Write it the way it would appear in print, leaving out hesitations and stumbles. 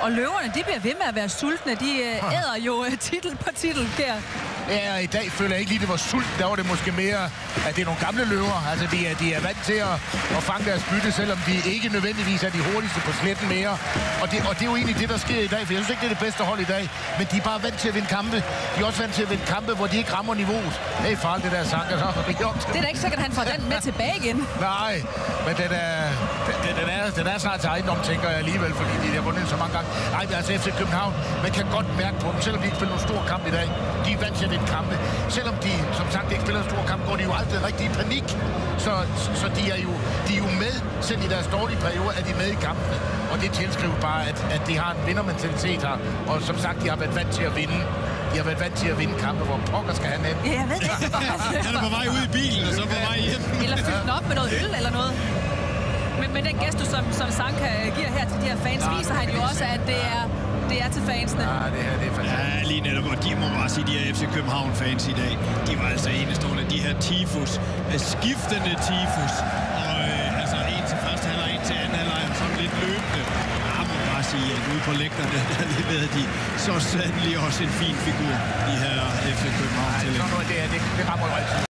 Og løverne, de bliver ved med at være sultne. De æder jo titel på titel, der. Ja, og i dag føler jeg ikke lige, det var sulten. Der var det måske mere, at det er nogle gamle løver. Altså, de er vant til at fange deres bytte, selvom de ikke nødvendigvis er de hurtigste på sletten mere. Og det er jo egentlig det, der sker i dag, for jeg synes ikke, det er det bedste hold i dag. Men de er bare vant til at vinde kampe. De er også vant til at vinde kampe, hvor de ikke rammer niveauet. Det er farligt, det der sang. Det er da ikke sikkert, at han får den med tilbage igen. Nej, men den er snart til ejendom, tænker jeg alligevel, fordi de har vundet så mange gange. Nej, altså FC København, man kan godt mærke på dem, selvom de ikke spiller nogen stor kamp i dag. De er vant til at vinde kampe. Selvom de, som sagt, ikke spiller en stor kamp, går de jo altid rigtig i panik. Så de er jo med, selv i deres dårlige periode, er de med i kampene. Og det tilskriver bare, at de har en vindermentalitet her. Og som sagt, de har været vant til at vinde. De har været vant til at vinde kampe, hvor pokker skal han hen. Ja, jeg ved det ikke. Han er på vej ud i bilen, og så på vej hjem. Eller fyldt den op med noget øl eller noget. Men den gestus, som Sanka giver her til de her fans, viser han jo også, at det er til fansene. Ja, det her, det er fantastisk. Ja, lige netop, og de må bare sige, de her FC København-fans i dag, de var altså enestående. De her tifus, skiftende tifus, og altså en til første halvleg, en til anden halvleg, og sådan lidt løbende. Jeg må bare sige, at ude på lægterne, der leverede de så sandelig også en fin figur, de her FC København. Ja, det rammer jo altid.